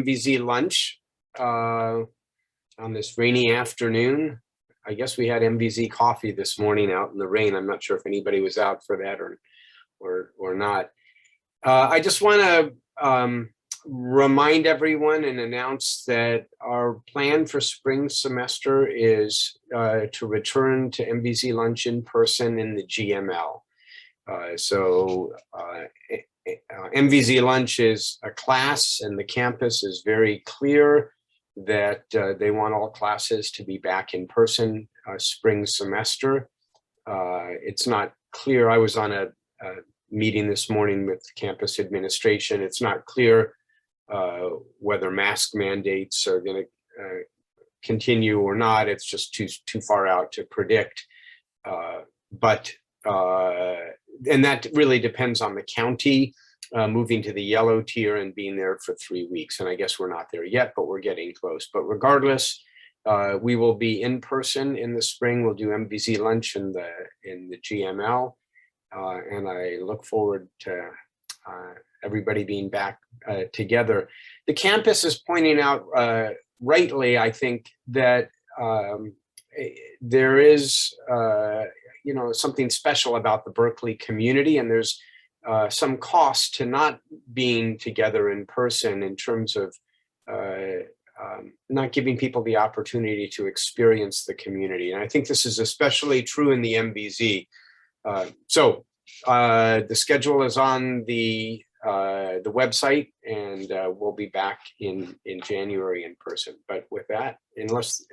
MVZ lunch on this rainy afternoon. I guess we had MVZ coffee this morning out in the rain. I'm not sure if anybody was out for that or not. I just want to remind everyone and announce that our plan for spring semester is to return to MVZ lunch in person in the GML. MVZ lunch is a class, and the campus is very clear that they want all classes to be back in person spring semester. It's not clear. I was on a meeting this morning with campus administration. It's not clear whether mask mandates are going to continue or not. It's just too far out to predict. And that really depends on the county moving to the yellow tier and being there for 3 weeks. And I guess we're not there yet, but we're getting close. But regardless, we will be in person in the spring. We'll do MVZ lunch in the GML. And I look forward to everybody being back together. The campus is pointing out rightly, I think, that there is something special about the Berkeley community, and there's some cost to not being together in person in terms of not giving people the opportunity to experience the community. And I think this is especially true in the MVZ. The schedule is on the website, and we'll be back in January in person. But with that,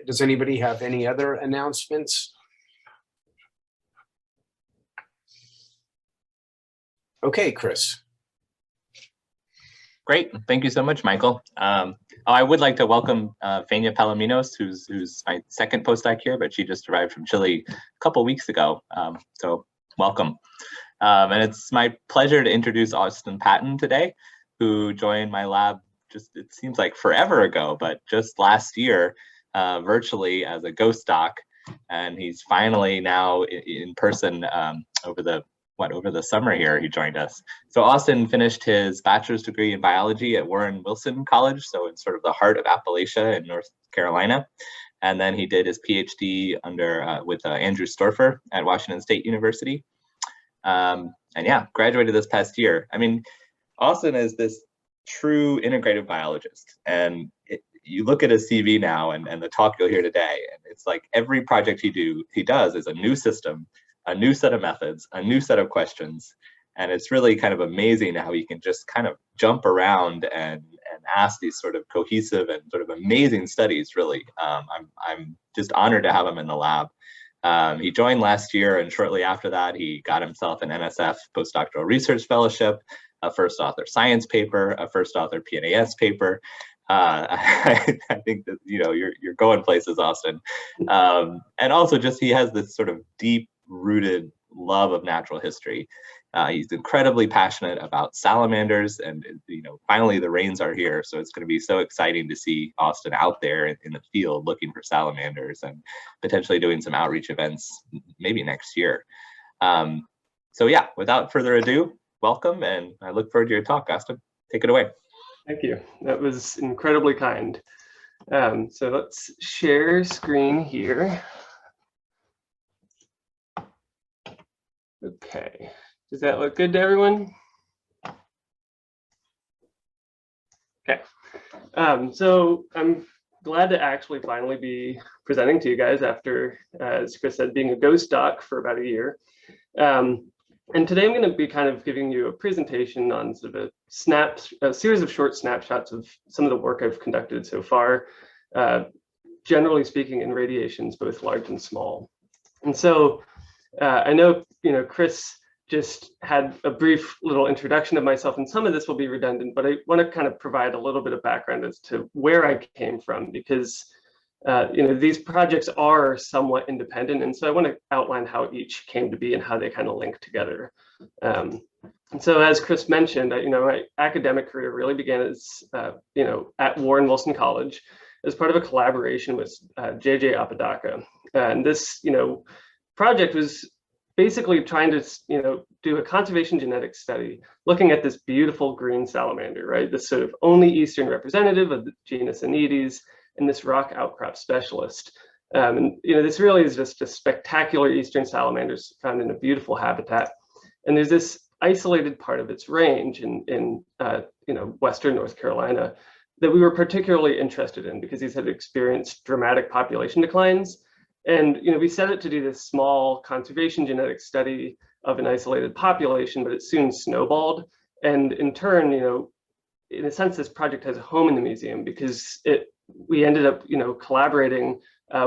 does anybody have any other announcements? Okay, Chris. Great, thank you so much, Michael. I would like to welcome Fania Palominos, who's my second postdoc here, but she just arrived from Chile a couple weeks ago. So welcome. And it's my pleasure to introduce Austin Patton today, who joined my lab it seems like forever ago, but just last year, virtually as a ghost doc. And he's finally now in person over the summer here, he joined us. So Austin finished his bachelor's degree in biology at Warren Wilson College, so in sort of the heart of Appalachia in North Carolina. And then he did his PhD with Andrew Storfer at Washington State University. And yeah, graduated this past year. I mean, Austin is this true integrative biologist. And you look at his CV now and the talk you'll hear today, and it's like every project he does is a new system, a new set of methods, a new set of questions. And it's really kind of amazing how he can just kind of jump around and ask these sort of cohesive and sort of amazing studies, really. I'm just honored to have him in the lab. He joined last year, and shortly after that, he got himself an NSF postdoctoral research fellowship, a first author science paper, a first author PNAS paper. I think that, you're going places, Austin. And also just, he has this sort of deep rooted love of natural history. He's incredibly passionate about salamanders, and finally the rains are here, so it's going to be so exciting to see Austin out there in the field looking for salamanders and potentially doing some outreach events maybe next year. So yeah, without further ado, welcome, and I look forward to your talk. Austin, take it away. Thank you. That was incredibly kind. So let's share screen here. Okay, does that look good to everyone? Okay, so I'm glad to actually finally be presenting to you guys after, as Chris said, being a ghost doc for about a year. And today I'm going to be kind of giving you a presentation on sort of a series of short snapshots of some of the work I've conducted so far, generally speaking in radiations, both large and small. And so I know, Chris just had a brief little introduction of myself, and some of this will be redundant, but I want to kind of provide a little bit of background as to where I came from, because these projects are somewhat independent, and so I want to outline how each came to be and how they kind of link together. And so, as Chris mentioned, my academic career really began as at Warren Wilson College as part of a collaboration with J.J. Apodaca, and this project was basically trying to, do a conservation genetics study, looking at this beautiful green salamander, right? This sort of only Eastern representative of the genus Anides, and this rock outcrop specialist. And this really is just a spectacular Eastern salamander found in a beautiful habitat. And there's this isolated part of its range in Western North Carolina that we were particularly interested in because these had experienced dramatic population declines. And we set it to do this small conservation genetics study of an isolated population, but it soon snowballed. And in turn, in a sense, this project has a home in the museum because we ended up, collaborating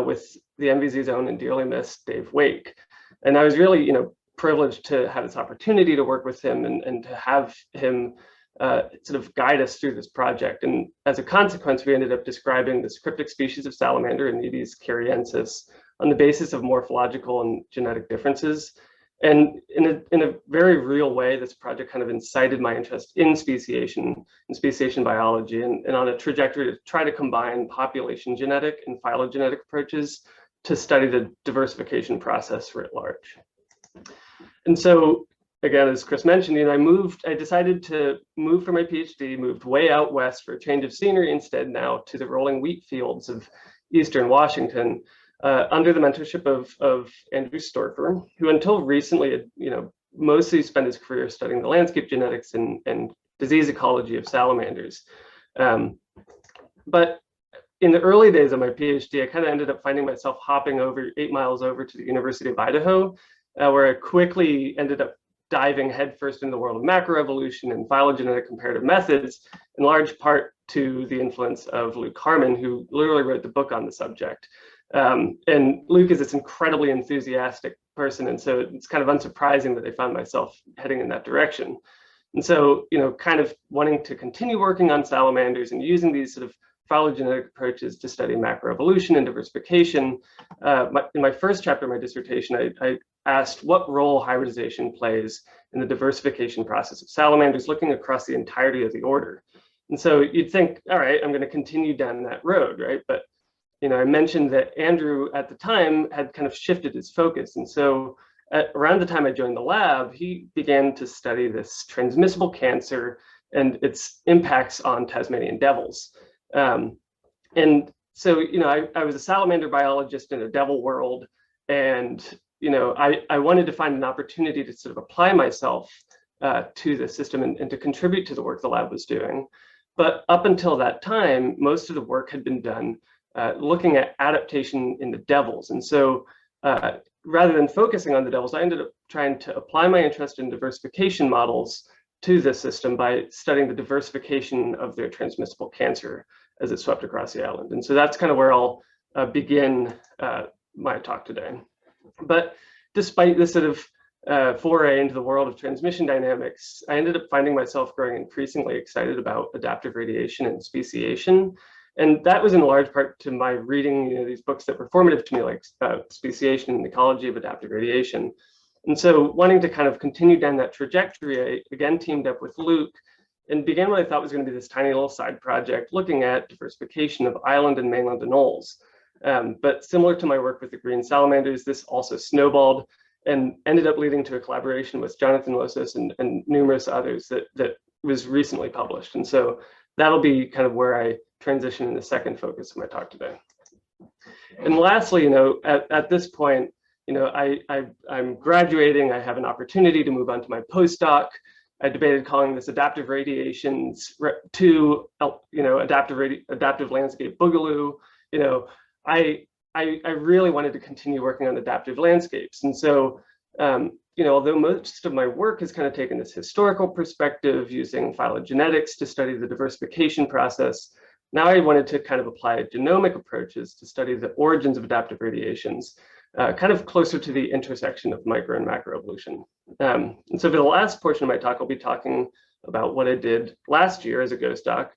with the MVZ's own and dearly missed Dave Wake. And I was really, privileged to have this opportunity to work with him and to have him sort of guide us through this project. And as a consequence, we ended up describing this cryptic species of salamander, Anides cariensis, on the basis of morphological and genetic differences. And in a very real way, this project kind of incited my interest in speciation and speciation biology, and on a trajectory to try to combine population genetic and phylogenetic approaches to study the diversification process writ large. And so, again, as Chris mentioned, I decided to move for my PhD, moved way out west for a change of scenery instead now to the rolling wheat fields of Eastern Washington, under the mentorship of Andrew Storfer, who until recently had, mostly spent his career studying the landscape genetics and disease ecology of salamanders. But in the early days of my PhD, I kind of ended up finding myself hopping over 8 miles over to the University of Idaho, where I quickly ended up diving headfirst into the world of macroevolution and phylogenetic comparative methods, in large part to the influence of Luke Harmon, who literally wrote the book on the subject. And Luke is this incredibly enthusiastic person, and so it's kind of unsurprising that I found myself heading in that direction. And so, kind of wanting to continue working on salamanders and using these sort of phylogenetic approaches to study macroevolution and diversification. In my first chapter of my dissertation, I asked what role hybridization plays in the diversification process of salamanders, looking across the entirety of the order. And so you'd think, all right, I'm going to continue down that road, right? But I mentioned that Andrew at the time had kind of shifted his focus. And so around the time I joined the lab, he began to study this transmissible cancer and its impacts on Tasmanian devils. And so, I was a salamander biologist in a devil world, and, I wanted to find an opportunity to sort of apply myself to the system and to contribute to the work the lab was doing. But up until that time, most of the work had been done looking at adaptation in the devils. And so rather than focusing on the devils, I ended up trying to apply my interest in diversification models to this system by studying the diversification of their transmissible cancer as it swept across the island. And so that's kind of where I'll begin my talk today. But despite this sort of foray into the world of transmission dynamics, I ended up finding myself growing increasingly excited about adaptive radiation and speciation. And that was in large part to my reading these books that were formative to me, like Speciation and Ecology of Adaptive Radiation. And so wanting to kind of continue down that trajectory, I again teamed up with Luke and began what I thought was going to be this tiny little side project looking at diversification of island and mainland anoles. But similar to my work with the green salamanders, this also snowballed and ended up leading to a collaboration with Jonathan Lossos and numerous others that was recently published. And so that'll be kind of where I transition in the second focus of my talk today. And lastly, at this point, I'm graduating. I have an opportunity to move on to my postdoc. I debated calling this adaptive radiations to, adaptive landscape boogaloo. I really wanted to continue working on adaptive landscapes. And so, although most of my work has kind of taken this historical perspective using phylogenetics to study the diversification process, now I wanted to kind of apply genomic approaches to study the origins of adaptive radiations, kind of closer to the intersection of micro and macroevolution. And so for the last portion of my talk, I'll be talking about what I did last year as a postdoc,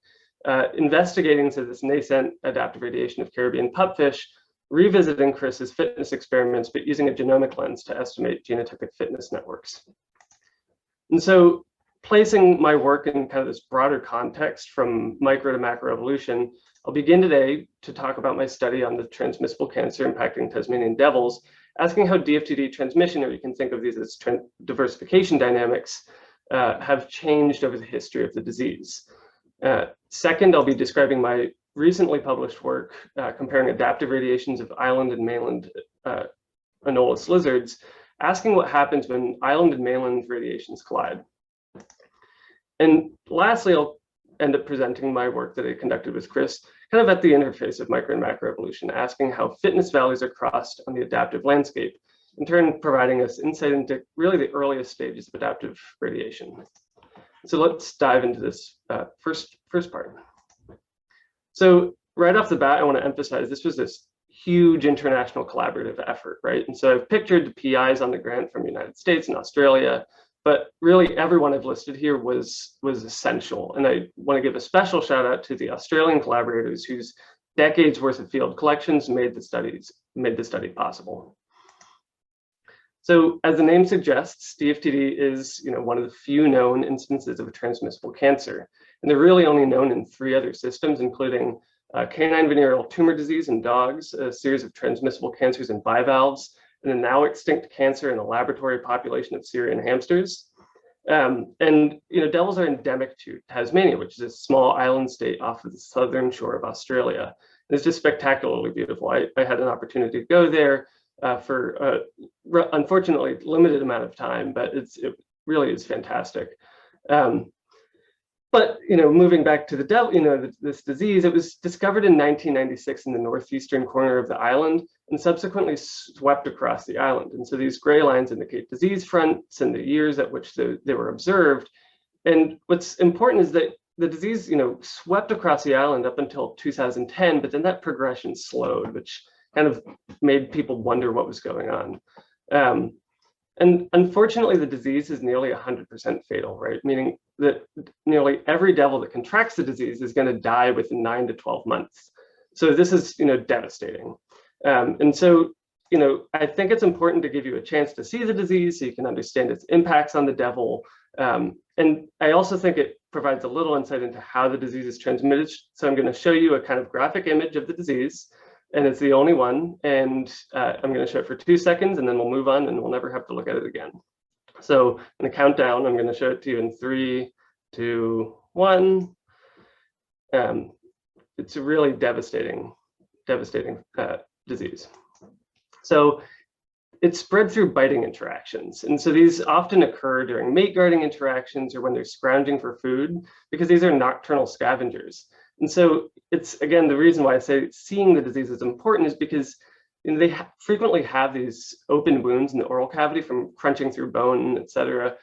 investigating this nascent adaptive radiation of Caribbean pupfish, revisiting Chris's fitness experiments, but using a genomic lens to estimate genotypic fitness networks. And so placing my work in kind of this broader context from micro to macroevolution, I'll begin today to talk about my study on the transmissible cancer impacting Tasmanian devils asking how DFTD transmission, or you can think of these as diversification dynamics, have changed over the history of the disease. Second, I'll be describing my recently published work comparing adaptive radiations of island and mainland anolis lizards, asking what happens when island and mainland radiations collide. And lastly, I'll end up presenting my work that I conducted with Chris, kind of at the interface of micro and macroevolution, asking how fitness values are crossed on the adaptive landscape, in turn providing us insight into really the earliest stages of adaptive radiation. So let's dive into this first part. So right off the bat, I want to emphasize this was this huge international collaborative effort, right? And so I've pictured the PIs on the grant from the United States and Australia, but really everyone I've listed here was essential. And I want to give a special shout out to the Australian collaborators whose decades worth of field collections made the study possible. So as the name suggests, DFTD is one of the few known instances of a transmissible cancer. And they're really only known in 3 other systems, including canine venereal tumor disease in dogs, a series of transmissible cancers in bivalves, and a now extinct cancer in a laboratory population of Syrian hamsters. And devils are endemic to Tasmania, which is a small island state off of the southern shore of Australia. And it's just spectacularly beautiful. I had an opportunity to go there for unfortunately limited amount of time, but it really is fantastic. But moving back to the devil, this disease, it was discovered in 1996 in the northeastern corner of the island and subsequently swept across the island. And so these gray lines indicate disease fronts and the years at which they were observed. And what's important is that the disease, swept across the island up until 2010, but then that progression slowed, which kind of made people wonder what was going on. And unfortunately, the disease is nearly 100% fatal, right? Meaning that nearly every devil that contracts the disease is going to die within 9 to 12 months. So this is, devastating. And so, I think it's important to give you a chance to see the disease so you can understand its impacts on the devil. And I also think it provides a little insight into how the disease is transmitted. So I'm going to show you a kind of graphic image of the disease. And it's the only one, and I'm going to show it for 2 seconds, and then we'll move on, and we'll never have to look at it again. So I'm going to count down. I'm going to show it to you in 3, 2, 1. It's a really devastating disease. So it's spread through biting interactions, and so these often occur during mate guarding interactions or when they're scrounging for food, because these are nocturnal scavengers. And so it's, again, the reason why I say seeing the disease is important is because they frequently have these open wounds in the oral cavity from crunching through bone, et cetera.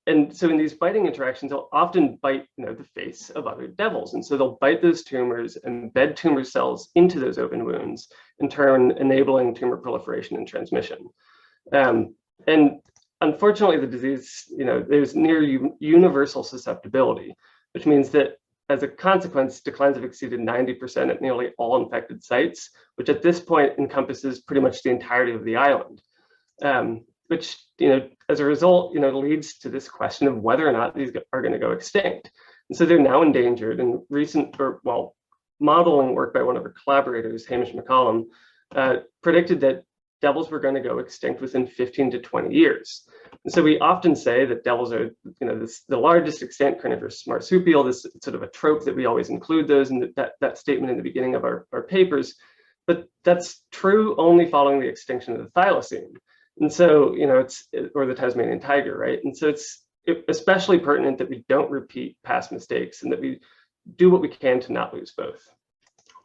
And so in these biting interactions, they'll often bite the face of other devils. And so they'll bite those tumors and embed tumor cells into those open wounds, in turn enabling tumor proliferation and transmission. And unfortunately, the disease, there's near universal susceptibility, which means that as a consequence, declines have exceeded 90% at nearly all infected sites, which at this point encompasses pretty much the entirety of the island. Which, as a result, leads to this question of whether or not these are going to go extinct. And so they're now endangered. And modeling work by one of our collaborators, Hamish McCollum, predicted that devils were going to go extinct within 15 to 20 years. And so we often say that devils are, the largest extant carnivorous marsupial. This is sort of a trope that we always include those in that statement in the beginning of our papers. But that's true only following the extinction of the thylacine. And so, or the Tasmanian tiger, right? And so it's especially pertinent that we don't repeat past mistakes and that we do what we can to not lose both.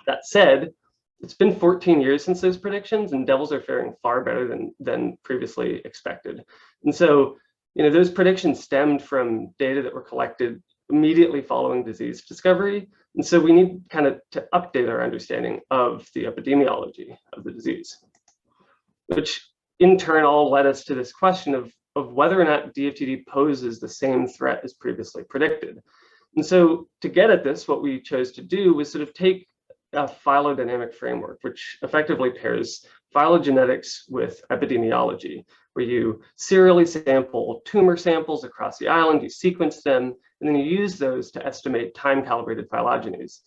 That said, it's been 14 years since those predictions, and devils are faring far better than previously expected. And so, those predictions stemmed from data that were collected immediately following disease discovery. And so we need kind of to update our understanding of the epidemiology of the disease, which in turn all led us to this question of whether or not DFTD poses the same threat as previously predicted. And so to get at this, what we chose to do was sort of take a phylogenetic framework, which effectively pairs phylogenetics with epidemiology, where you serially sample tumor samples across the island, you sequence them, and then you use those to estimate time-calibrated phylogenies.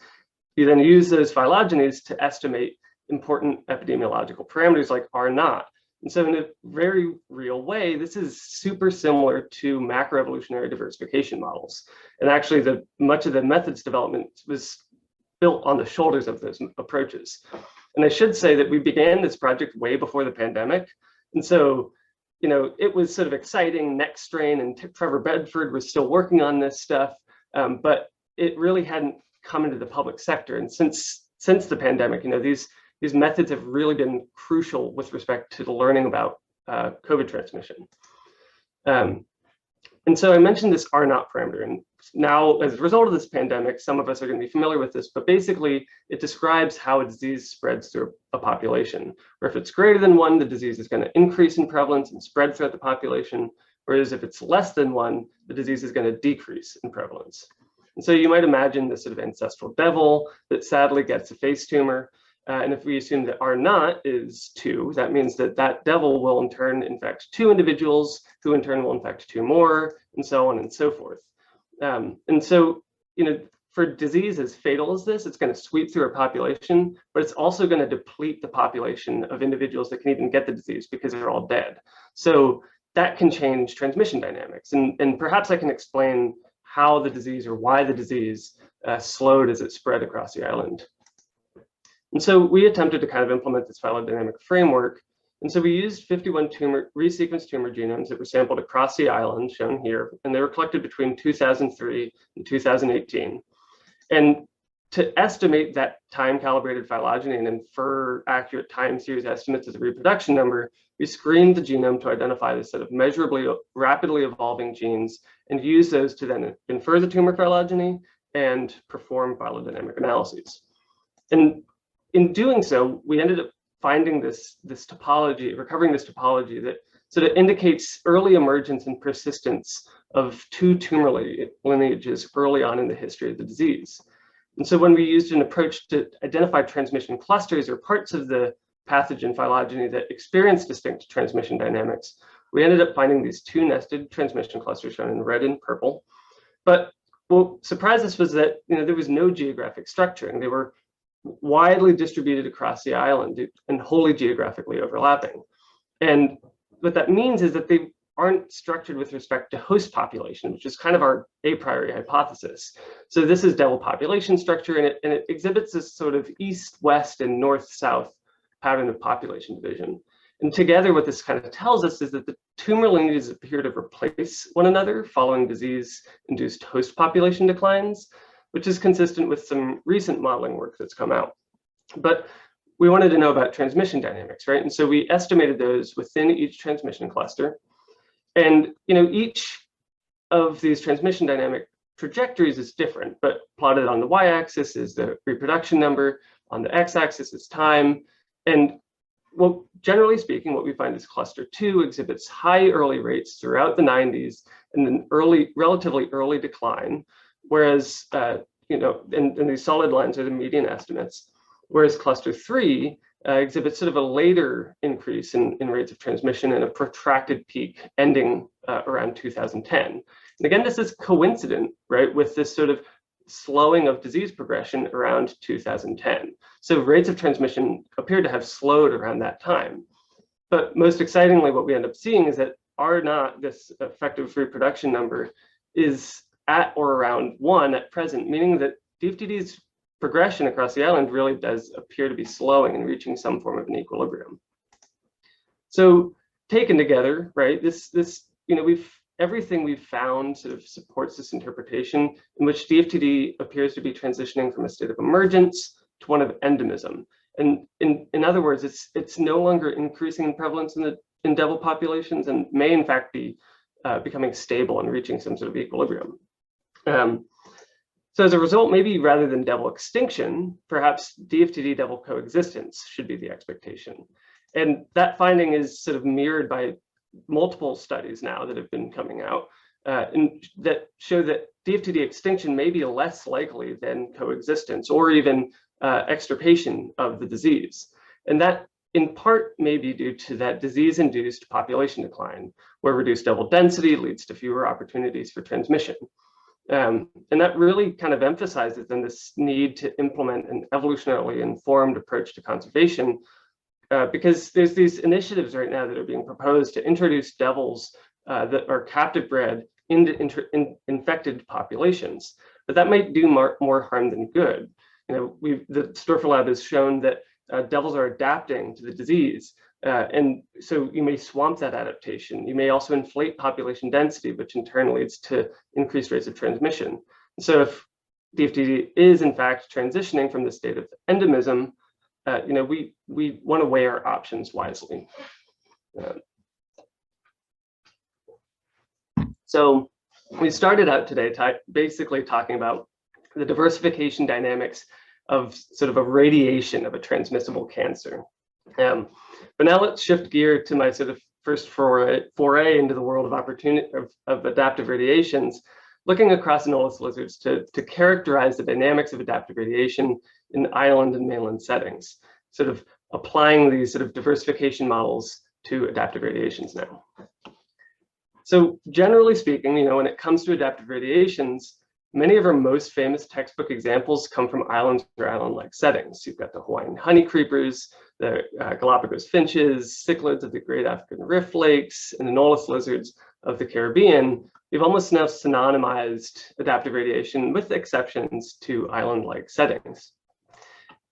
You then use those phylogenies to estimate important epidemiological parameters like R naught, And so in a very real way, this is super similar to macroevolutionary diversification models. And actually, much of the methods development was built on the shoulders of those approaches. And I should say that we began this project way before the pandemic. And so, it was sort of exciting. Next Strain and Trevor Bedford was still working on this stuff, but it really hadn't come into the public sector. And since the pandemic, these methods have really been crucial with respect to the learning about COVID transmission. And so I mentioned this R0 parameter, and now as a result of this pandemic, some of us are going to be familiar with this, but basically it describes how a disease spreads through a population, where if it's greater than 1, the disease is going to increase in prevalence and spread throughout the population, whereas if it's less than 1, the disease is going to decrease in prevalence. And so you might imagine this sort of ancestral devil that sadly gets a face tumor. And if we assume that R0 is 2, that means that that devil will in turn infect 2 individuals, who in turn will infect 2 more, and so on and so forth. And so, for disease as fatal as this, it's going to sweep through a population, but it's also going to deplete the population of individuals that can even get the disease because they're all dead. So that can change transmission dynamics. And perhaps I can explain how the disease, or why the disease slowed as it spread across the island. And so we attempted to kind of implement this phylogenetic framework. And so we used 51 resequenced tumor genomes that were sampled across the island, shown here, and they were collected between 2003 and 2018. And to estimate that time-calibrated phylogeny and infer accurate time series estimates of the reproduction number, we screened the genome to identify this set of measurably rapidly evolving genes and use those to then infer the tumor phylogeny and perform phylogenetic analyses. And in doing so, we ended up finding this topology, recovering this topology that sort of indicates early emergence and persistence of 2 tumor lineages early on in the history of the disease. And so when we used an approach to identify transmission clusters or parts of the pathogen phylogeny that experience distinct transmission dynamics, we ended up finding these 2 nested transmission clusters shown in red and purple. But what surprised us was that there was no geographic structuring. They were widely distributed across the island and wholly geographically overlapping. And what that means is that they aren't structured with respect to host population, which is kind of our a priori hypothesis. So this is devil population structure, and it exhibits this sort of east-west and north-south pattern of population division. And together what this kind of tells us is that the tumor lineages appear to replace one another following disease-induced host population declines, which is consistent with some recent modeling work that's come out. But we wanted to know about transmission dynamics, right? And so we estimated those within each transmission cluster. And each of these transmission dynamic trajectories is different, but plotted on the y-axis is the reproduction number, on the x-axis is time. And generally speaking, what we find is cluster 2 exhibits high early rates throughout the 90s and then relatively early decline. Whereas, and these solid lines are the median estimates, whereas cluster 3 exhibits sort of a later increase in rates of transmission and a protracted peak ending around 2010. And again, this is coincident, right, with this sort of slowing of disease progression around 2010. So rates of transmission appear to have slowed around that time. But most excitingly, what we end up seeing is that R0, this effective reproduction number, is at or around 1 at present, meaning that DFTD's progression across the island really does appear to be slowing and reaching some form of an equilibrium. So taken together, right, everything we've found sort of supports this interpretation in which DFTD appears to be transitioning from a state of emergence to one of endemism. And in other words, it's no longer increasing in prevalence in devil populations and may in fact be becoming stable and reaching some sort of equilibrium. So as a result, maybe rather than devil extinction, perhaps DFTD devil coexistence should be the expectation. And that finding is sort of mirrored by multiple studies now that have been coming out and that show that DFTD extinction may be less likely than coexistence or even extirpation of the disease. And that in part may be due to that disease-induced population decline, where reduced devil density leads to fewer opportunities for transmission. And that really kind of emphasizes then this need to implement an evolutionarily informed approach to conservation because there's these initiatives right now that are being proposed to introduce devils that are captive bred into infected populations, but that might do more harm than good. The Storfer Lab has shown that devils are adapting to the disease, and so you may swamp that adaptation. You may also inflate population density, which in turn leads to increased rates of transmission. So if DFTD is in fact transitioning from the state of endemism, we want to weigh our options wisely. So we started out today basically talking about the diversification dynamics of sort of a radiation of a transmissible cancer. But now let's shift gear to my sort of first foray into the world of opportunity of adaptive radiations, looking across anolis lizards to characterize the dynamics of adaptive radiation in island and mainland settings, sort of applying these sort of diversification models to adaptive radiations now. So generally speaking, when it comes to adaptive radiations, many of our most famous textbook examples come from islands or island-like settings. You've got the Hawaiian honey creepers, the Galapagos finches, cichlids of the Great African Rift Lakes, and anolis lizards of the Caribbean. We've almost now synonymized adaptive radiation with exceptions to island-like settings.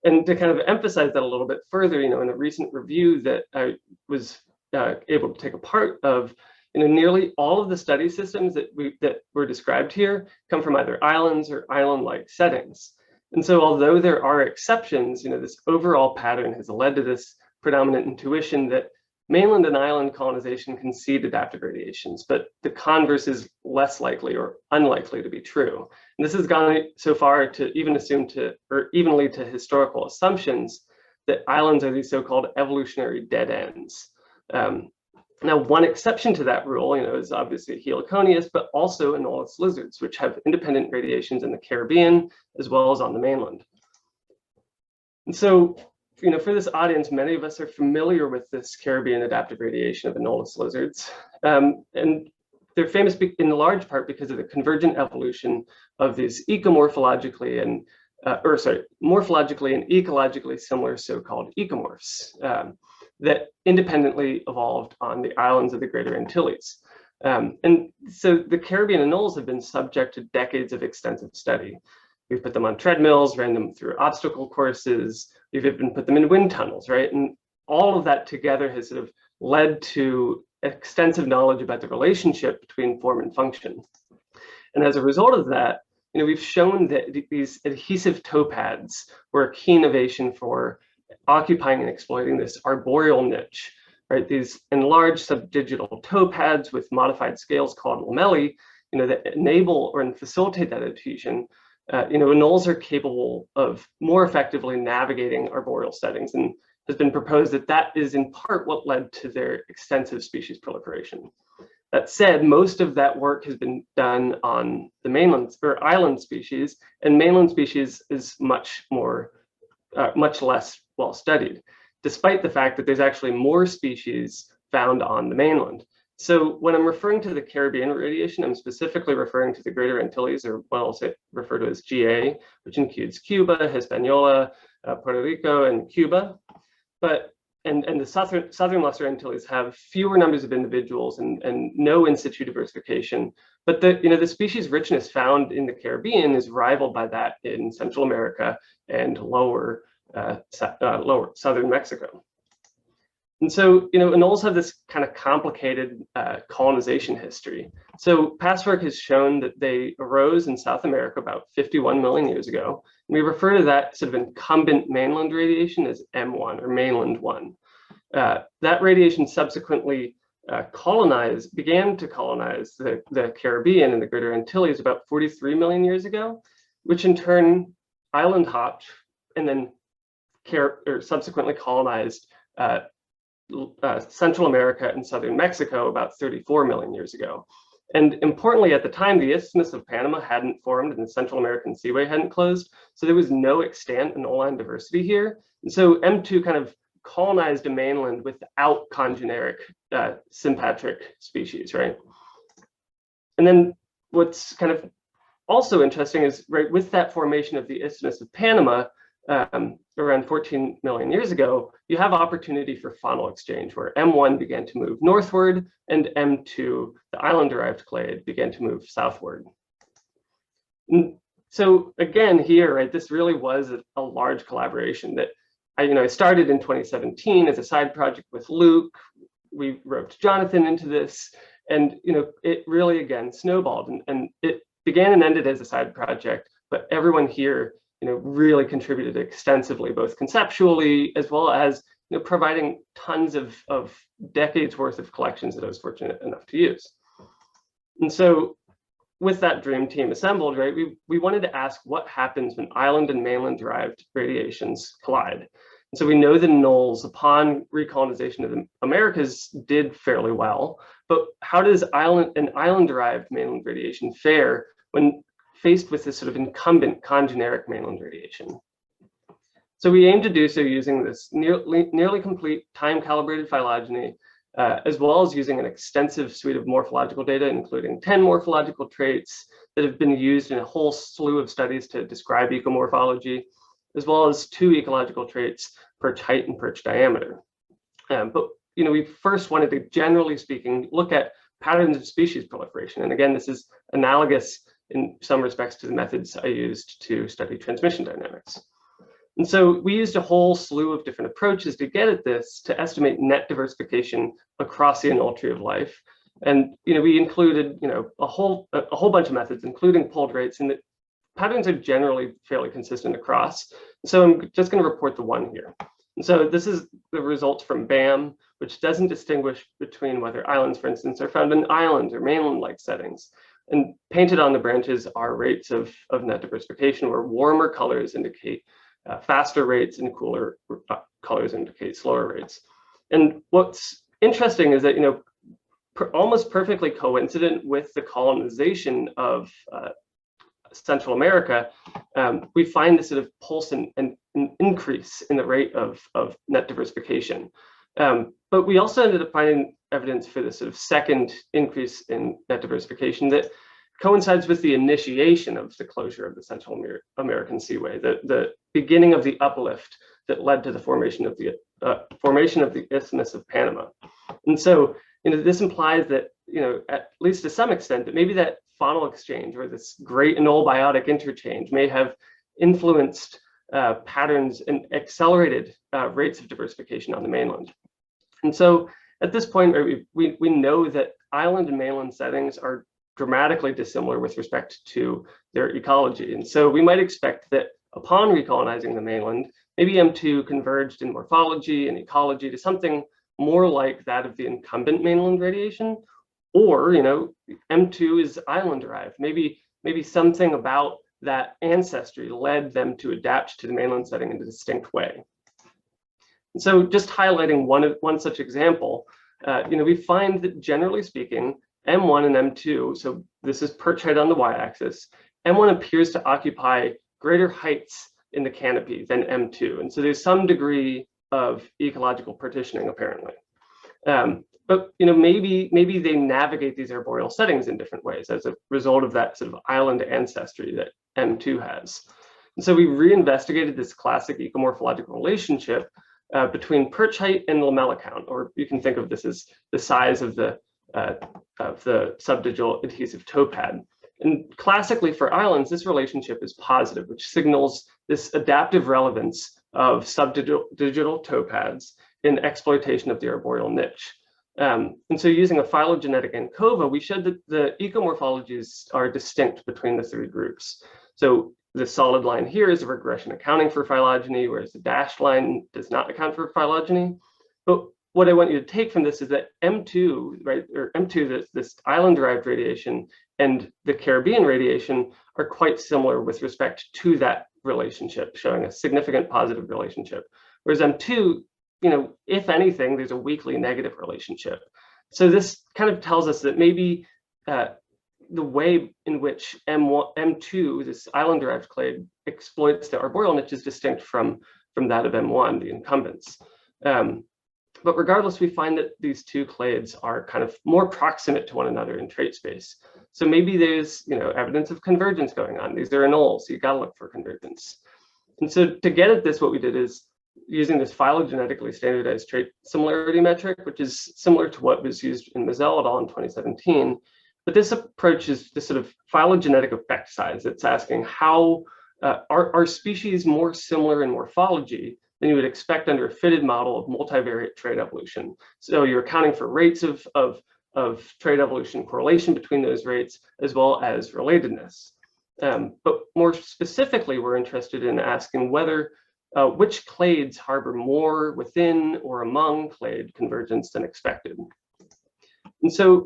And to kind of emphasize that a little bit further, in a recent review that I was able to take a part of, nearly all of the study systems that were described here come from either islands or island-like settings. And so although there are exceptions, this overall pattern has led to this predominant intuition that mainland and island colonization concede adaptive radiations, but the converse is less likely or unlikely to be true. And this has gone so far to even assume or even lead to historical assumptions that islands are these so-called evolutionary dead ends. Now, one exception to that rule, is obviously Heliconius, but also anolis lizards, which have independent radiations in the Caribbean as well as on the mainland. And so, for this audience, many of us are familiar with this Caribbean adaptive radiation of anolis lizards, and they're famous in large part because of the convergent evolution of these ecomorphologically and morphologically and ecologically similar so-called ecomorphs that independently evolved on the islands of the Greater Antilles. And so the Caribbean anoles have been subject to decades of extensive study. We've put them on treadmills, ran them through obstacle courses, we've even put them in wind tunnels, right? And all of that together has sort of led to extensive knowledge about the relationship between form and function. And as a result of that, we've shown that these adhesive toe pads were a key innovation for occupying and exploiting this arboreal niche, right? These enlarged subdigital toe pads with modified scales called lamellae, that enable or facilitate that adhesion. Anoles are capable of more effectively navigating arboreal settings, and has been proposed that that is in part what led to their extensive species proliferation. That said, most of that work has been done on the mainland or island species, and mainland species is much less well studied, despite the fact that there's actually more species found on the mainland. So when I'm referring to the Caribbean radiation, I'm specifically referring to the Greater Antilles, or what I'll refer to as GA, which includes Cuba, Hispaniola, Puerto Rico, and Cuba. And the southern Lesser Antilles have fewer numbers of individuals and no in situ diversification. But the species richness found in the Caribbean is rivaled by that in Central America and lower southern Mexico. And so, anoles have this kind of complicated colonization history. So past work has shown that they arose in South America about 51 million years ago. And we refer to that sort of incumbent mainland radiation as M1 or mainland 1. That radiation subsequently began to colonize the Caribbean and the Greater Antilles about 43 million years ago, which in turn island hopped and then subsequently colonized Central America and southern Mexico about 34 million years ago. And importantly, at the time, the Isthmus of Panama hadn't formed and the Central American Seaway hadn't closed. So there was no extant anoline diversity here. And so M2 kind of colonized a mainland without congeneric sympatric species, right? And then what's kind of also interesting is, right, with that formation of the Isthmus of Panama, around 14 million years ago, you have opportunity for faunal exchange where M1 began to move northward and M2, the island-derived clade, began to move southward. And so again, here, right, this really was a large collaboration that I started in 2017 as a side project with Luke. We roped Jonathan into this, and it really again snowballed, and it began and ended as a side project, but everyone here really contributed extensively, both conceptually as well as providing tons of decades worth of collections that I was fortunate enough to use. And so with that dream team assembled, right, we wanted to ask what happens when island and mainland derived radiations collide. And so we know the nulls upon recolonization of the Americas did fairly well, but how does island derived mainland radiation fare when faced with this sort of incumbent congeneric mainland radiation? So we aim to do so using this nearly complete time-calibrated phylogeny, as well as using an extensive suite of morphological data, including 10 morphological traits that have been used in a whole slew of studies to describe ecomorphology, as well as 2 ecological traits, perch height and perch diameter. But we first wanted to, generally speaking, look at patterns of species proliferation. And again, this is analogous in some respects to the methods I used to study transmission dynamics. And so we used a whole slew of different approaches to get at this, to estimate net diversification across the annul tree of life. And we included a whole bunch of methods, including polled rates, and the patterns are generally fairly consistent across. So I'm just going to report the one here. And so this is the results from BAM, which doesn't distinguish between whether islands, for instance, are found in island or mainland-like settings. And painted on the branches are rates of net diversification, where warmer colors indicate faster rates and cooler colors indicate slower rates. And what's interesting is that, almost perfectly coincident with the colonization of Central America, we find this sort of pulse and an increase in the rate of net diversification. But we also ended up finding evidence for this sort of second increase in net diversification that coincides with the initiation of the closure of the Central American Seaway, the beginning of the uplift that led to the formation of the Isthmus of Panama. And so, this implies that, at least to some extent, that maybe that faunal exchange or this great annul biotic interchange may have influenced patterns and accelerated rates of diversification on the mainland. And so at this point, we know that island and mainland settings are dramatically dissimilar with respect to their ecology. And so we might expect that upon recolonizing the mainland, maybe M2 converged in morphology and ecology to something more like that of the incumbent mainland radiation, or M2 is island derived. Maybe something about that ancestry led them to adapt to the mainland setting in a distinct way. And so just highlighting one such example, we find that generally speaking, M1 and M2, so this is perch height on the y-axis, M1 appears to occupy greater heights in the canopy than M2. And so there's some degree of ecological partitioning apparently. But maybe they navigate these arboreal settings in different ways as a result of that sort of island ancestry that M2 has. And so we reinvestigated this classic ecomorphological relationship between perch height and lamella count, or you can think of this as the size of the subdigital adhesive toe pad. And classically for islands, this relationship is positive, which signals this adaptive relevance of subdigital toe pads in exploitation of the arboreal niche. And so using a phylogenetic ANCOVA, we showed that the ecomorphologies are distinct between the 3 groups. So the solid line here is a regression accounting for phylogeny, whereas the dashed line does not account for phylogeny. But what I want you to take from this is that M2, right, or M2, this island-derived radiation, and the Caribbean radiation are quite similar with respect to that relationship, showing a significant positive relationship. Whereas M2, if anything, there's a weakly negative relationship. So this kind of tells us that maybe the way in which M2, this island-derived clade, exploits the arboreal niche is distinct from that of M1, the incumbents. But regardless, we find that these 2 clades are kind of more proximate to one another in trait space. So maybe there's evidence of convergence going on. These are annuls, so you got to look for convergence. And so to get at this, what we did is using this phylogenetically standardized trait similarity metric, which is similar to what was used in Mazel et al. In 2017. But this approach is this sort of phylogenetic effect size. It's asking how are species more similar in morphology than you would expect under a fitted model of multivariate trait evolution. So you're accounting for rates of trait evolution correlation between those rates, as well as relatedness. But more specifically, we're interested in asking whether which clades harbor more within or among clade convergence than expected. And so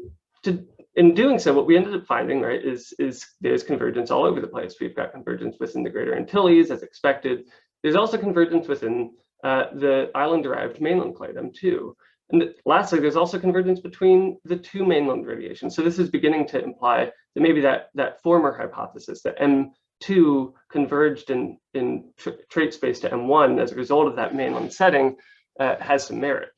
in doing so, what we ended up finding, right, is there's convergence all over the place. We've got convergence within the Greater Antilles as expected. There's also convergence within the island-derived mainland clade, M2. And lastly, there's also convergence between the two mainland radiations. So this is beginning to imply that maybe that former hypothesis that M2 converged in trait space to M1 as a result of that mainland setting has some merit.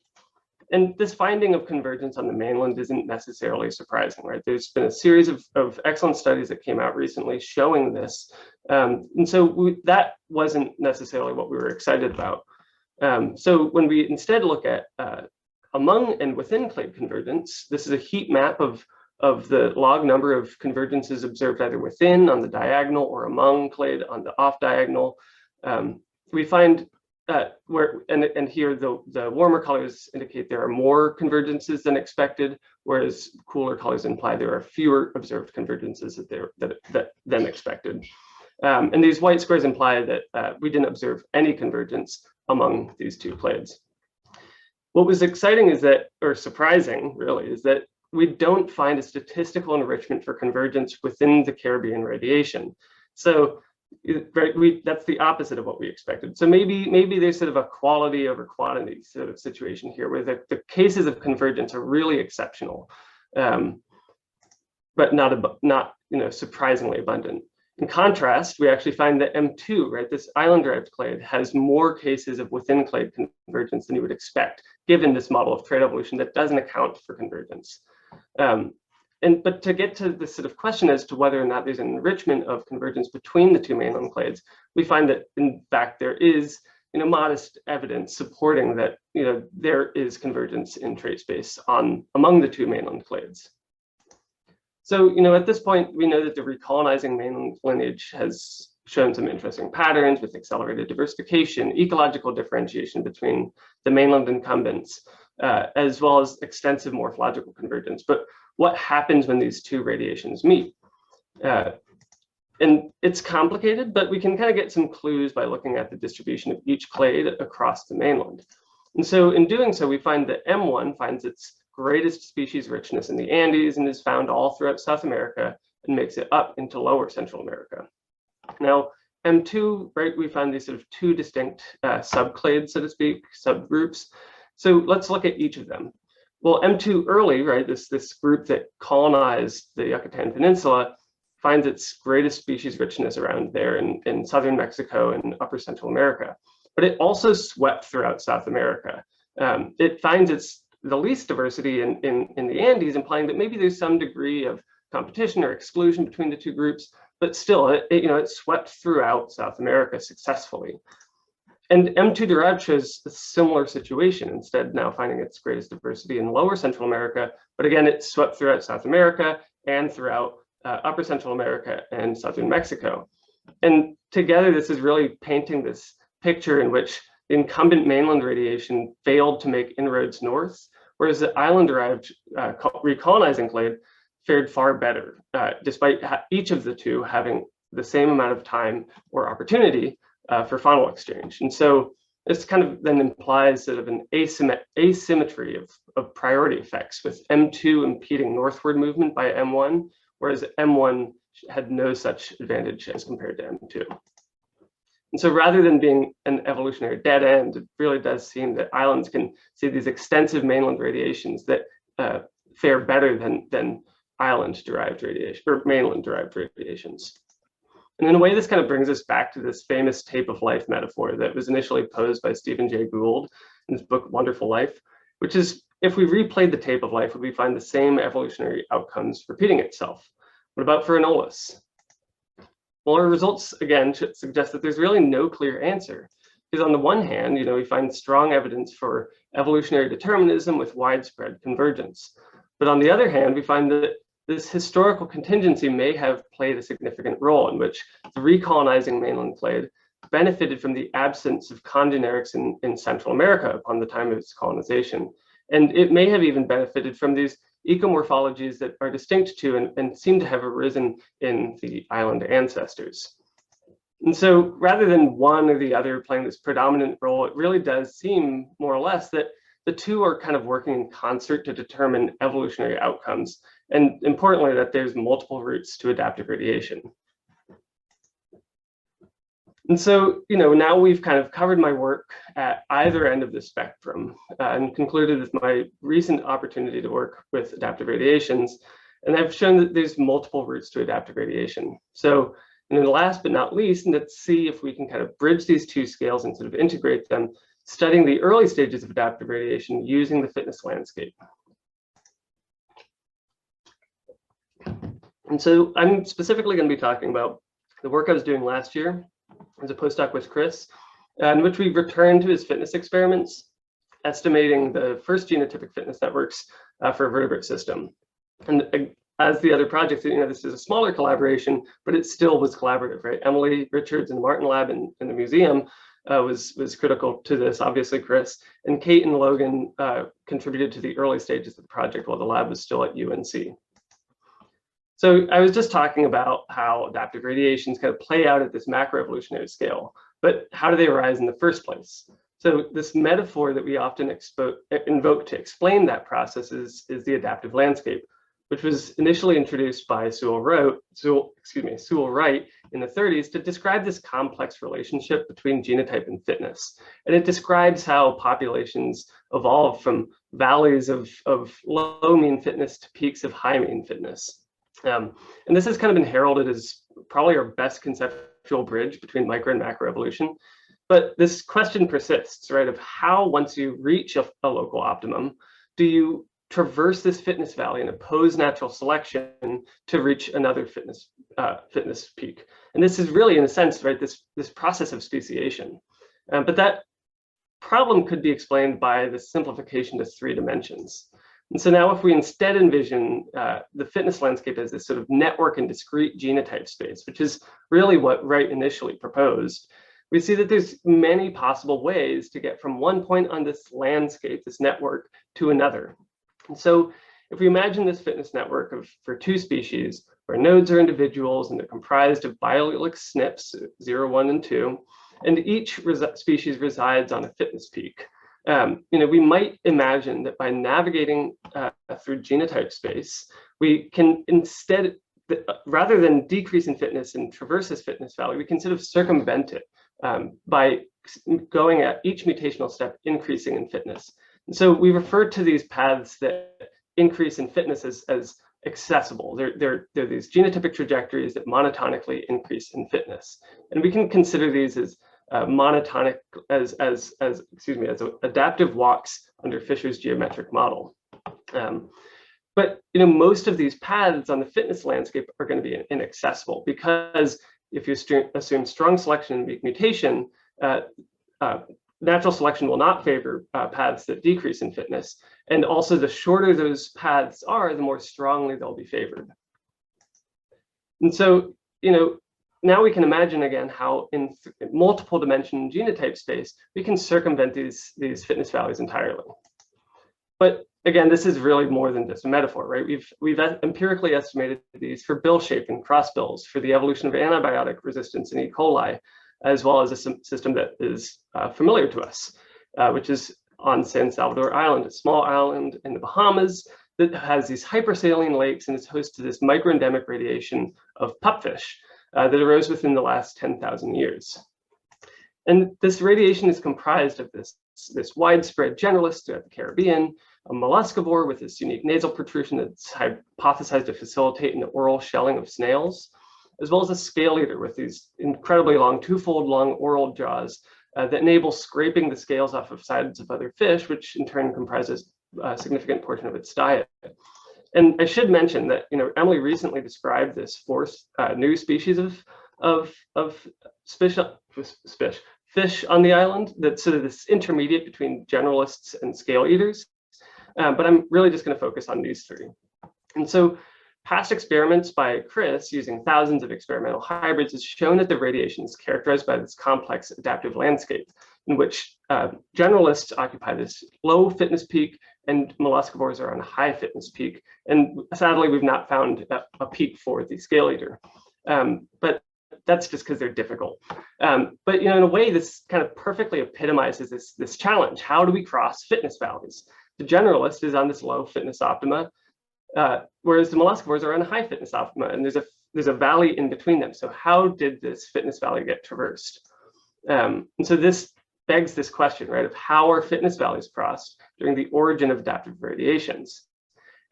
And this finding of convergence on the mainland isn't necessarily surprising, right? There's been a series of excellent studies that came out recently showing this. And so that wasn't necessarily what we were excited about. So when we instead look at among and within clade convergence, this is a heat map of the log number of convergences observed either within on the diagonal or among clade on the off diagonal. We find and here the warmer colors indicate there are more convergences than expected, whereas cooler colors imply there are fewer observed convergences than expected. And these white squares imply that we didn't observe any convergence among these two clades. What was exciting is that, or surprising really, is that we don't find a statistical enrichment for convergence within the Caribbean radiation. So right, that's the opposite of what we expected. So maybe there's sort of a quality over quantity sort of situation here, where the cases of convergence are really exceptional, but not surprisingly abundant. In contrast, we actually find that M2, right, this island-derived clade, has more cases of within clade convergence than you would expect, given this model of trait evolution that doesn't account for convergence. But to get to this sort of question as to whether or not there's an enrichment of convergence between the two mainland clades, we find that in fact there is modest evidence supporting that there is convergence in trait space among the two mainland clades. So at this point we know that the recolonizing mainland lineage has shown some interesting patterns with accelerated diversification, ecological differentiation between the mainland incumbents, as well as extensive morphological convergence. But what happens when these two radiations meet? And it's complicated, but we can kind of get some clues by looking at the distribution of each clade across the mainland. And so in doing so, we find that M1 finds its greatest species richness in the Andes and is found all throughout South America and makes it up into lower Central America. Now, M2, right, we find these sort of two distinct subclades, so to speak, subgroups. So let's look at each of them. Well, M2 early, right, this group that colonized the Yucatan Peninsula finds its greatest species richness around there in southern Mexico and upper Central America. But it also swept throughout South America. It finds the least diversity in the Andes, implying that maybe there's some degree of competition or exclusion between the two groups, but still, it swept throughout South America successfully. And M2 derived shows a similar situation, instead now finding its greatest diversity in lower Central America, but again, it swept throughout South America and throughout upper Central America and southern Mexico. And together, this is really painting this picture in which the incumbent mainland radiation failed to make inroads north, whereas the island-derived recolonizing clade fared far better, despite each of the two having the same amount of time or opportunity for faunal exchange. And so this kind of then implies sort of an asymmetry of priority effects, with M2 impeding northward movement by M1, whereas M1 had no such advantage as compared to M2. And so rather than being an evolutionary dead end, it really does seem that islands can see these extensive mainland radiations that fare better than island-derived radiation or mainland-derived radiations. And in a way, this kind of brings us back to this famous tape of life metaphor that was initially posed by Stephen Jay Gould in his book, Wonderful Life, which is, if we replayed the tape of life, would we find the same evolutionary outcomes repeating itself? What about for Anolis? Well, our results, again, should suggest that there's really no clear answer. Because on the one hand, we find strong evidence for evolutionary determinism with widespread convergence. But on the other hand, we find that this historical contingency may have played a significant role in which the recolonizing mainland clade benefited from the absence of congenerics in Central America upon the time of its colonization. And it may have even benefited from these ecomorphologies that are distinct to and seem to have arisen in the island ancestors. And so rather than one or the other playing this predominant role, it really does seem more or less that the two are kind of working in concert to determine evolutionary outcomes. And importantly, that there's multiple routes to adaptive radiation. And so, now we've kind of covered my work at either end of the spectrum and concluded with my recent opportunity to work with adaptive radiations. And I've shown that there's multiple routes to adaptive radiation. So, and then last but not least, let's see if we can kind of bridge these two scales and sort of integrate them, studying the early stages of adaptive radiation using the fitness landscape. And so I'm specifically going to be talking about the work I was doing last year as a postdoc with Chris, in which we returned to his fitness experiments, estimating the first genotypic fitness networks for a vertebrate system. And as the other projects, this is a smaller collaboration, but it still was collaborative, right? Emily Richards in the Martin Lab in the museum was critical to this, obviously Chris, and Kate and Logan contributed to the early stages of the project while the lab was still at UNC. So I was just talking about how adaptive radiations kind of play out at this macroevolutionary scale, but how do they arise in the first place? So this metaphor that we often invoke to explain that process is the adaptive landscape, which was initially introduced by Sewell Wright in the 30s to describe this complex relationship between genotype and fitness. And it describes how populations evolve from valleys of low mean fitness to peaks of high mean fitness. And this has kind of been heralded as probably our best conceptual bridge between micro and macroevolution. But this question persists, right, of how, once you reach a local optimum, do you traverse this fitness valley and oppose natural selection to reach another fitness peak? And this is really, in a sense, right, this process of speciation. But that problem could be explained by the simplification to 3 dimensions. And so now if we instead envision the fitness landscape as this sort of network and discrete genotype space, which is really what Wright initially proposed, we see that there's many possible ways to get from one point on this landscape, this network, to another. And so if we imagine this fitness network for 2 species, where nodes are individuals and they're comprised of biallelic SNPs, 0, 1, and 2, and each species resides on a fitness peak. We might imagine that by navigating through genotype space, we can instead, rather than decrease in fitness and traverse this fitness valley, we can sort of circumvent it by going at each mutational step, increasing in fitness. And so we refer to these paths that increase in fitness as accessible. They're these genotypic trajectories that monotonically increase in fitness. And we can consider these as monotonic as adaptive walks under Fisher's geometric model. But most of these paths on the fitness landscape are going to be inaccessible, because if you assume strong selection and weak mutation, natural selection will not favor paths that decrease in fitness. And also, the shorter those paths are, the more strongly they'll be favored. And so, now we can imagine again how in multiple dimension genotype space, we can circumvent these fitness values entirely. But again, this is really more than just a metaphor, right? We've empirically estimated these for bill shape and cross bills, for the evolution of antibiotic resistance in E. coli, as well as a system that is familiar to us, which is on San Salvador Island, a small island in the Bahamas that has these hypersaline lakes and is host to this microendemic radiation of pupfish that arose within the last 10,000 years. And this radiation is comprised of this widespread generalist throughout the Caribbean, a molluscivore with this unique nasal protrusion that's hypothesized to facilitate an oral shelling of snails, as well as a scale eater with these incredibly long, 2-fold long oral jaws that enable scraping the scales off of sides of other fish, which in turn comprises a significant portion of its diet. And I should mention that Emily recently described this 4th new species of of fish on the island that's sort of this intermediate between generalists and scale eaters. But I'm really just going to focus on these three. And so past experiments by Chris using thousands of experimental hybrids has shown that the radiation is characterized by this complex adaptive landscape in which generalists occupy this low fitness peak and molluscivores are on a high fitness peak. And sadly, we've not found a peak for the scale eater. But that's just because they're difficult. But in a way, this kind of perfectly epitomizes this challenge. How do we cross fitness valleys? The generalist is on this low fitness optima, whereas the molluscivores are on a high fitness optima, and there's a valley in between them. So how did this fitness valley get traversed? And so this begs this question, right, of how are fitness valleys crossed during the origin of adaptive variations?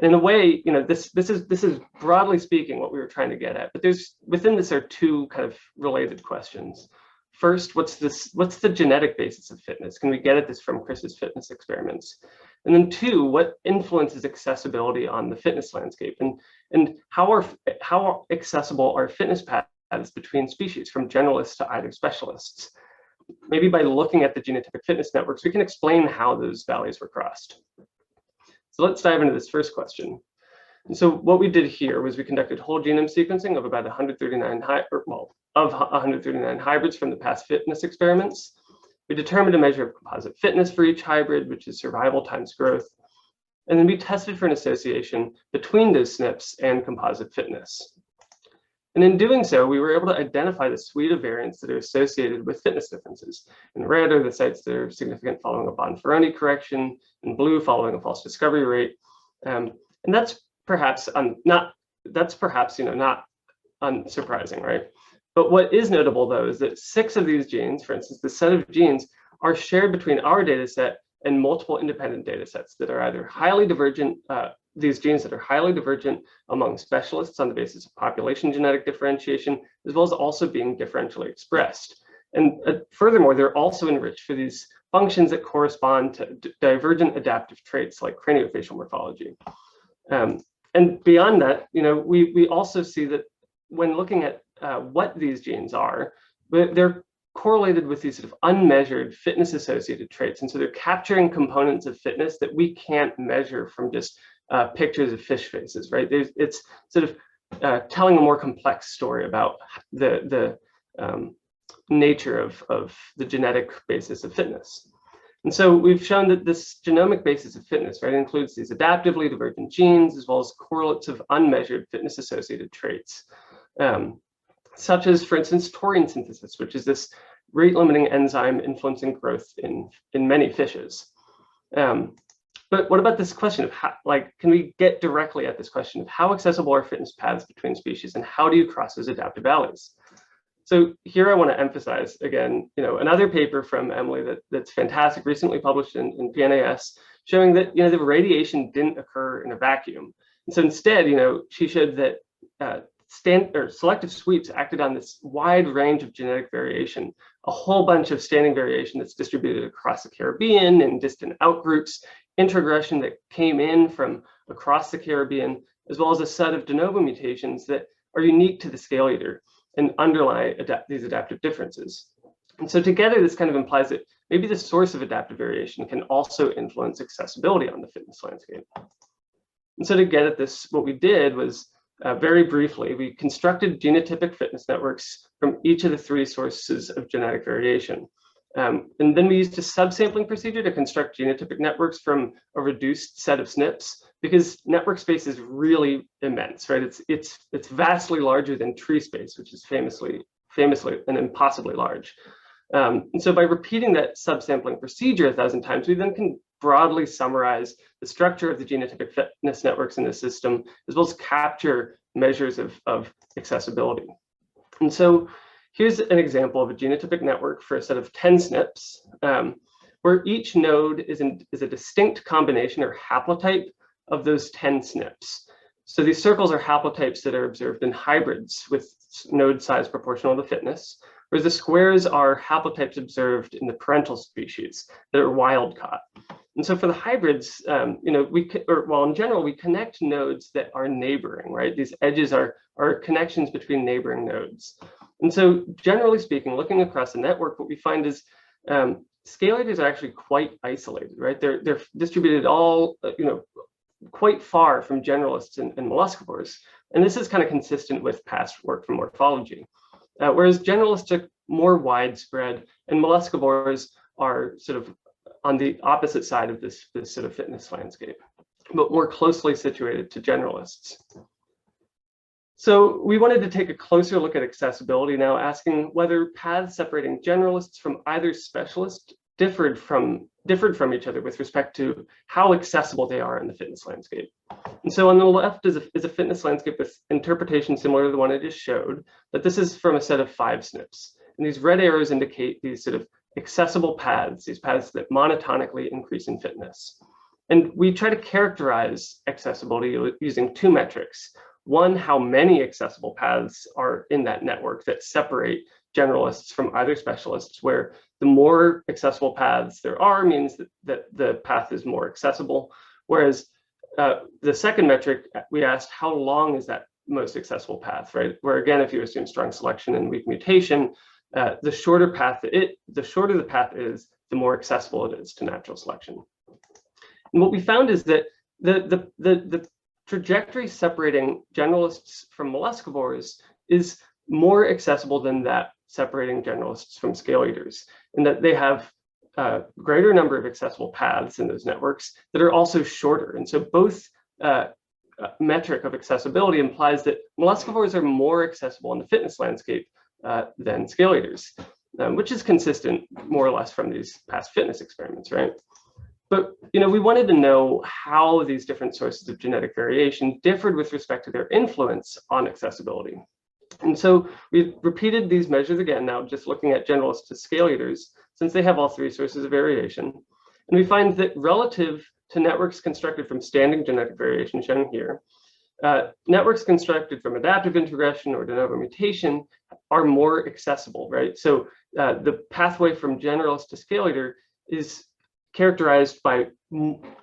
And in a way, this is broadly speaking what we were trying to get at. But within this are two kind of related questions. First, what's the genetic basis of fitness? Can we get at this from Chris's fitness experiments? And then two, what influences accessibility on the fitness landscape? And how accessible are fitness paths between species, from generalists to either specialists? Maybe by looking at the genotypic fitness networks, we can explain how those valleys were crossed. So let's dive into this first question. And so what we did here was we conducted whole genome sequencing of about 139 hybrids from the past fitness experiments. We determined a measure of composite fitness for each hybrid, which is survival times growth. And then we tested for an association between those SNPs and composite fitness. And in doing so, we were able to identify the suite of variants that are associated with fitness differences. In red are the sites that are significant following a Bonferroni correction, in blue following a false discovery rate. And that's perhaps not unsurprising, right? But what is notable, though, is that 6 of these genes, for instance, the set of genes, are shared between our data set and multiple independent data sets that are either highly divergent, these genes that are highly divergent among specialists on the basis of population genetic differentiation, as well as also being differentially expressed. And furthermore, they're also enriched for these functions that correspond to divergent adaptive traits like craniofacial morphology. And beyond that, we also see that when looking at what these genes are, they're correlated with these sort of unmeasured fitness-associated traits. And so they're capturing components of fitness that we can't measure from just pictures of fish faces, right? It's sort of telling a more complex story about the nature of the genetic basis of fitness. And so we've shown that this genomic basis of fitness, right, includes these adaptively divergent genes, as well as correlates of unmeasured fitness-associated traits, such as, for instance, taurine synthesis, which is this rate-limiting enzyme influencing growth in many fishes. But what about this question of how, can we get directly at this question of how accessible are fitness paths between species and how do you cross those adaptive valleys? So here I want to emphasize again, another paper from Emily that's fantastic, recently published in PNAS, showing that the radiation didn't occur in a vacuum. And so instead, she showed that selective sweeps acted on this wide range of genetic variation, a whole bunch of standing variation that's distributed across the Caribbean and distant outgroups, introgression that came in from across the Caribbean, as well as a set of de novo mutations that are unique to the scale eater and underlie these adaptive differences. And so together, this kind of implies that maybe the source of adaptive variation can also influence accessibility on the fitness landscape. And so to get at this, what we did was, very briefly, we constructed genotypic fitness networks from each of the 3 sources of genetic variation. And then we used a subsampling procedure to construct genotypic networks from a reduced set of SNPs, because network space is really immense, right? It's vastly larger than tree space, which is famously and impossibly large. And so by repeating that subsampling procedure 1,000 times, we then can broadly summarize the structure of the genotypic fitness networks in the system, as well as capture measures of accessibility. And so here's an example of a genotypic network for a set of 10 SNPs, where each node is a distinct combination or haplotype of those 10 SNPs. So these circles are haplotypes that are observed in hybrids with node size proportional to in whereas the squares are haplotypes observed in the parental species that are wild caught. And so for the hybrids, in general, we connect nodes that are neighboring, right? These edges are connections between neighboring nodes. And so generally speaking, looking across the network, what we find is scalators are actually quite isolated, right? They're distributed all, quite far from generalists and molluscivores. And this is kind of consistent with past work from morphology. Whereas generalists are more widespread and molluscivores are sort of on the opposite side of this sort of fitness landscape, but more closely situated to generalists. So we wanted to take a closer look at accessibility now, asking whether paths separating generalists from either specialist differed from each other with respect to how accessible they are in the fitness landscape. And so on the left is a fitness landscape with interpretation similar to the one I just showed, but this is from a set of 5 SNPs. And these red arrows indicate these sort of accessible paths, these paths that monotonically increase in fitness. And we try to characterize accessibility using 2 metrics. One, how many accessible paths are in that network that separate generalists from either specialists, where the more accessible paths there are means that the path is more accessible. Whereas the second metric, we asked how long is that most accessible path, right? Where again, if you assume strong selection and weak mutation, the shorter the path is, the more accessible it is to natural selection. And what we found is that the trajectory separating generalists from molluscivores is more accessible than that separating generalists from scale eaters, in that they have a greater number of accessible paths in those networks that are also shorter. And so both metric of accessibility implies that molluscivores are more accessible in the fitness landscape than scale eaters, which is consistent more or less from these past fitness experiments, right? But we wanted to know how these different sources of genetic variation differed with respect to their influence on accessibility. And so we repeated these measures again, now just looking at generalists to scale eaters, since they have all 3 sources of variation. And we find that relative to networks constructed from standing genetic variation shown here, networks constructed from adaptive integration or de novo mutation are more accessible, right? So the pathway from generalist to scale eater is characterized by,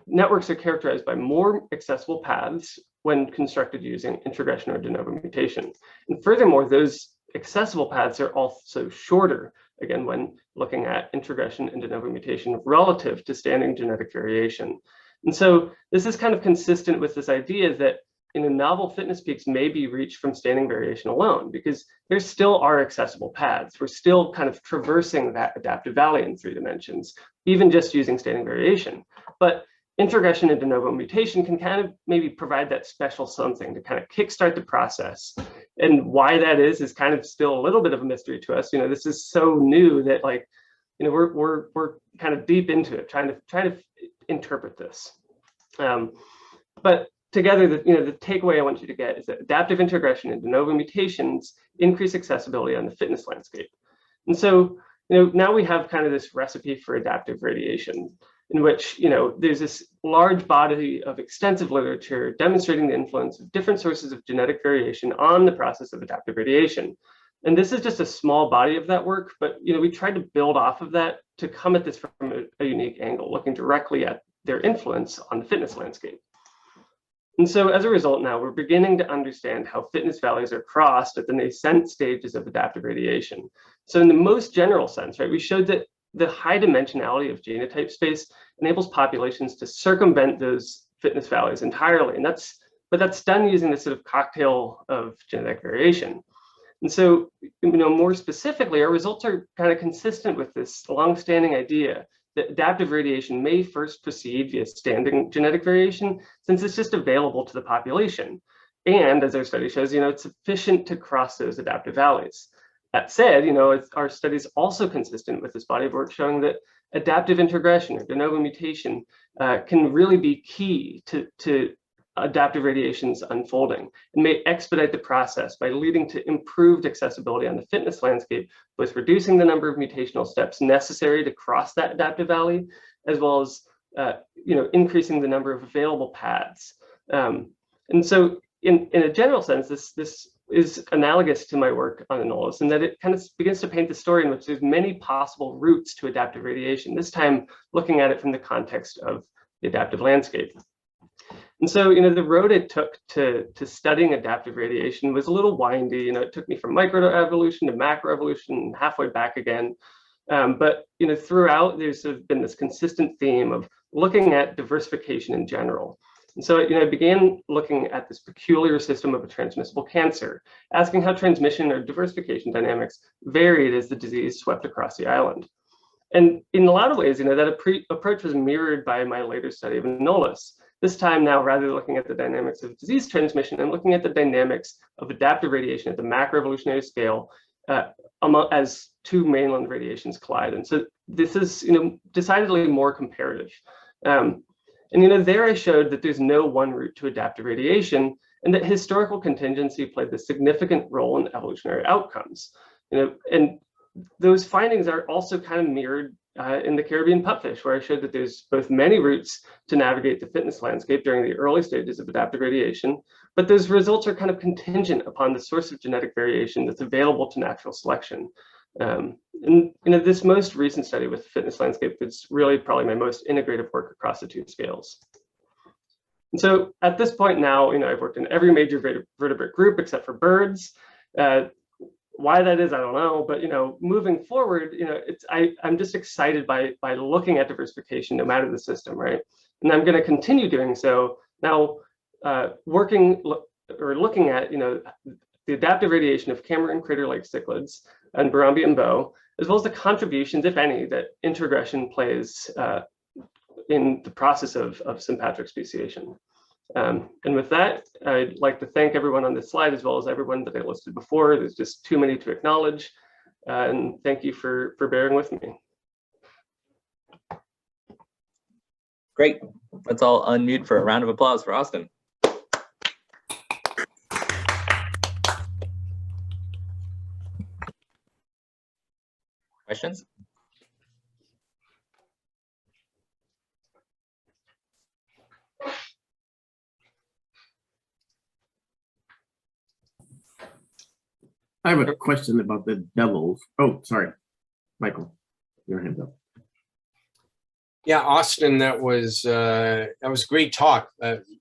networks are characterized by more accessible paths when constructed using integration or de novo mutation. And furthermore, those accessible paths are also shorter, again, when looking at integration and de novo mutation relative to standing genetic variation. And so this is kind of consistent with this idea that novel fitness peaks may be reached from standing variation alone, because there still are accessible paths. We're still kind of traversing that adaptive valley in 3 dimensions, even just using standing variation. But integration and de novo mutation can kind of maybe provide that special something to kind of kickstart the process. And why that is kind of still a little bit of a mystery to us. This is so new that we're kind of deep into it, trying to interpret this. But together, the takeaway I want you to get is that adaptive integration and de novo mutations increase accessibility on the fitness landscape. And so, now we have kind of this recipe for adaptive radiation, in which, there's this large body of extensive literature demonstrating the influence of different sources of genetic variation on the process of adaptive radiation. And this is just a small body of that work, but, we tried to build off of that to come at this from a unique angle, looking directly at their influence on the fitness landscape. And so as a result, now we're beginning to understand how fitness valleys are crossed at the nascent stages of adaptive radiation. So in the most general sense, right, we showed that the high dimensionality of genotype space enables populations to circumvent those fitness valleys entirely. And that's done using this sort of cocktail of genetic variation. And so, more specifically, our results are kind of consistent with this longstanding idea that adaptive radiation may first proceed via standing genetic variation, since it's just available to the population. And as our study shows, it's sufficient to cross those adaptive valleys. That said, our study is also consistent with this body of work showing that adaptive integration or de novo mutation can really be key to adaptive radiation's unfolding and may expedite the process by leading to improved accessibility on the fitness landscape, both reducing the number of mutational steps necessary to cross that adaptive valley, as well as increasing the number of available paths. And so in a general sense, this is analogous to my work on anoles, in that it kind of begins to paint the story in which there's many possible routes to adaptive radiation, this time looking at it from the context of the adaptive landscape. And so, the road it took to studying adaptive radiation was a little windy. It took me from microevolution to macroevolution, halfway back again. But throughout, there's sort of been this consistent theme of looking at diversification in general. And so, I began looking at this peculiar system of a transmissible cancer, asking how transmission or diversification dynamics varied as the disease swept across the island. And in a lot of ways, that approach was mirrored by my later study of anolis. This time now, rather than looking at the dynamics of disease transmission, I'm looking at the dynamics of adaptive radiation at the macroevolutionary scale as two mainland radiations collide. And so this is, decidedly more comparative. And there I showed that there's no one route to adaptive radiation, and that historical contingency played a significant role in evolutionary outcomes. And those findings are also kind of mirrored in the Caribbean pupfish, where I showed that there's both many routes to navigate the fitness landscape during the early stages of adaptive radiation, but those results are kind of contingent upon the source of genetic variation that's available to natural selection. And this most recent study with fitness landscape is really probably my most integrative work across the two scales. And so at this point now, I've worked in every major vertebrate group except for birds. Why that is, I don't know, but moving forward, I'm just excited by looking at diversification no matter the system, right? And I'm going to continue doing so now, looking at the adaptive radiation of Cameroon crater lake cichlids and Barrambia and bow, as well as the contributions, if any, that intergression plays in the process of sympatric speciation. And with that, I'd like to thank everyone on this slide, as well as everyone that I listed before. There's just too many to acknowledge. And thank you for bearing with me. Great. Let's all unmute for a round of applause for Austin. Questions? I have a question about the devils. Oh, sorry, Michael, your hand's up. Yeah, Austin, that was a great talk.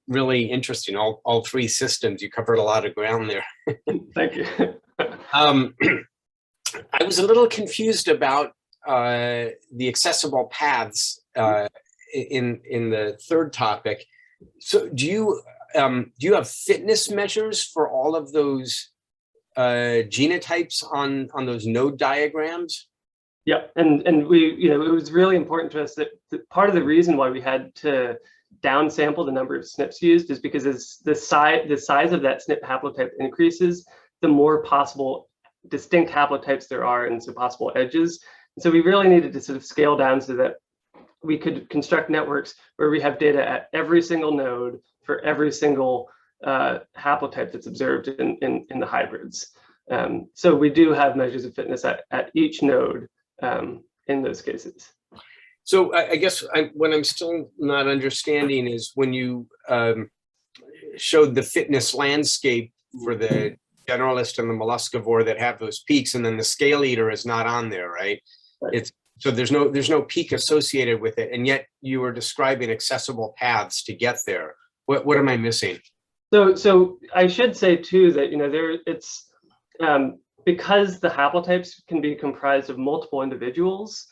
Really interesting. All three systems. You covered a lot of ground there. Thank you. I was a little confused about the accessible paths in the third topic. So do you have fitness measures for all of those genotypes on those node diagrams? Yeah, and we, it was really important to us that part of the reason why we had to downsample the number of SNPs used is because as the size of that SNP haplotype increases, the more possible distinct haplotypes there are, and so possible edges. And so we really needed to sort of scale down so that we could construct networks where we have data at every single node for every single haplotype that's observed in the hybrids. So we do have measures of fitness at each node in those cases. So I guess what I'm still not understanding is when you showed the fitness landscape for the generalist and the molluscivore that have those peaks, and then the scale eater is not on there, right? So there's no peak associated with it, and yet you were describing accessible paths to get there. What am I missing? So I should say too that it's because the haplotypes can be comprised of multiple individuals.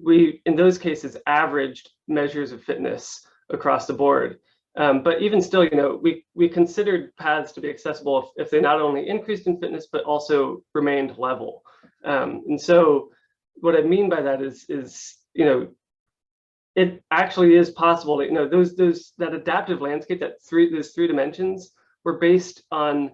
We in those cases averaged measures of fitness across the board. But even still, we considered paths to be accessible if they not only increased in fitness but also remained level. And so what I mean by that is it actually is possible that that adaptive landscape, those three dimensions, were based on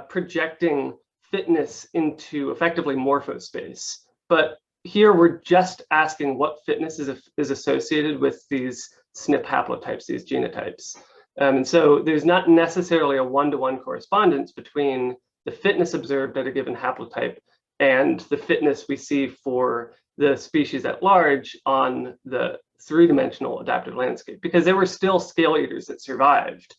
projecting fitness into effectively morphospace. But here we're just asking what fitness is associated with these SNP haplotypes, these genotypes. And so there's not necessarily a one-to-one correspondence between the fitness observed at a given haplotype and the fitness we see for the species at large on the three-dimensional adaptive landscape, because there were still scale eaters that survived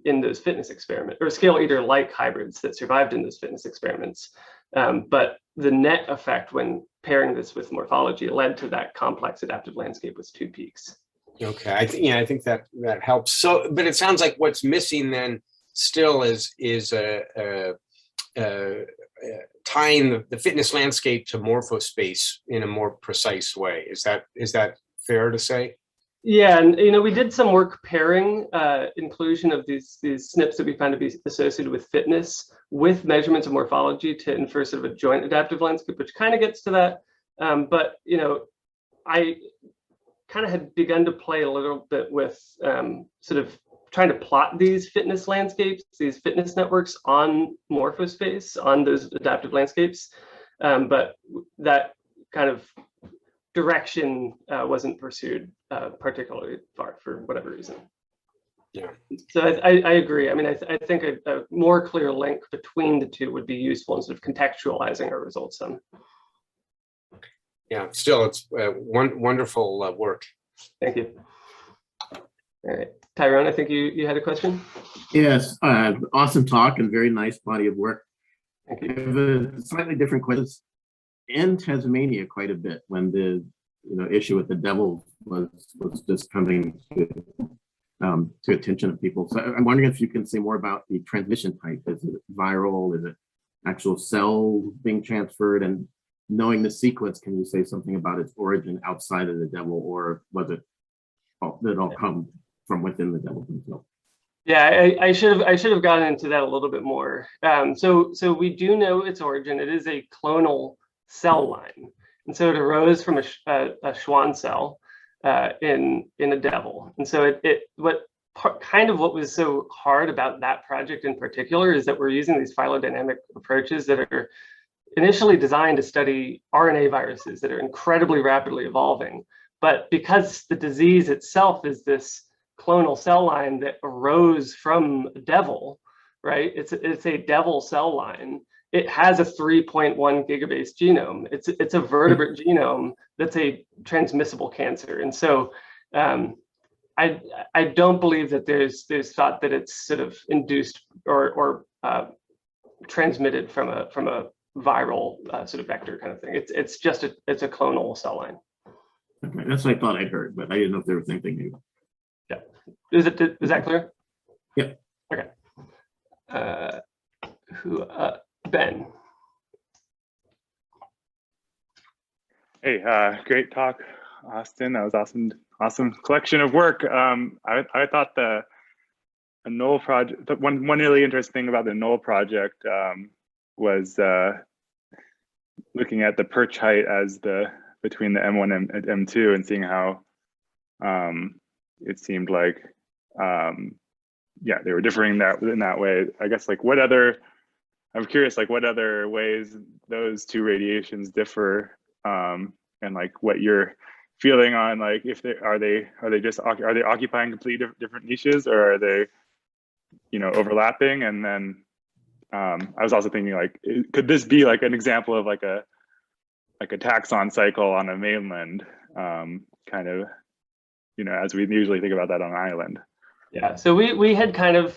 in those fitness experiments, or scale eater-like hybrids that survived in those fitness experiments. But the net effect when pairing this with morphology led to that complex adaptive landscape with two peaks. Okay, I think that helps. So, but it sounds like what's missing then still is tying the fitness landscape to morphospace in a more precise way. Is that fair to say? Yeah, and we did some work pairing inclusion of these SNPs that we found to be associated with fitness with measurements of morphology to infer sort of a joint adaptive landscape, which kind of gets to that. But I kind of had begun to play a little bit with sort of trying to plot these fitness landscapes, these fitness networks on morphospace, on those adaptive landscapes. But that kind of direction wasn't pursued particularly far for whatever reason. Yeah. So I agree. I mean, I think a more clear link between the two would be useful in sort of contextualizing our results on. Yeah, still, it's wonderful work. Thank you. All right, Tyrone, I think you had a question. Yes, awesome talk and very nice body of work. Thank I you. have a slightly different question. In Tasmania, quite a bit when the issue with the devil was just coming to attention of people. So I'm wondering if you can say more about the transmission type. Is it viral? Is it actual cell being transferred? And knowing the sequence, can you say something about its origin outside of the devil, or was it did it all come from within the devil himself? Yeah, I should have gotten into that a little bit more. So we do know its origin. It is a clonal cell line, and so it arose from a Schwann cell in a devil. And so what was so hard about that project in particular is that we're using these phylogenetic approaches that are initially designed to study RNA viruses that are incredibly rapidly evolving. But because the disease itself is this clonal cell line that arose from a devil, right? It's a devil cell line. It has a 3.1 gigabase genome. It's a vertebrate genome that's a transmissible cancer. And so I don't believe that there's thought that it's sort of induced or transmitted from a viral sort of vector kind of thing. It's a clonal cell line. Okay, that's what I thought I'd heard, but I didn't know if there was anything new. Yeah, is that clear? Yeah. Okay. Ben. Hey, great talk, Austin. That was awesome collection of work. I thought the Knoll project, one really interesting thing about the Knoll project was looking at the perch height as between the M1 and M2 and seeing how it seemed like they were differing in that way. I guess I'm curious what other ways those two radiations differ, and like what you're feeling on, like if are they occupying completely different niches, or are they overlapping? And then I was also thinking, like, could this be like an example of like a taxon cycle on a mainland, kind of, as we usually think about that on an island? Yeah, so we had kind of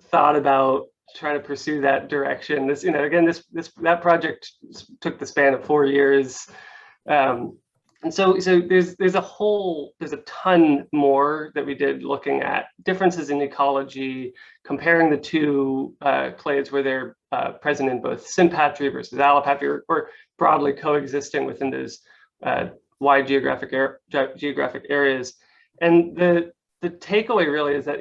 thought about trying to pursue that direction. This, again, that project took the span of 4 years, and so there's a ton more that we did looking at differences in ecology, comparing the two clades where they're present in both sympatry versus allopatry, or broadly coexisting within those wide geographic areas. And the takeaway really is that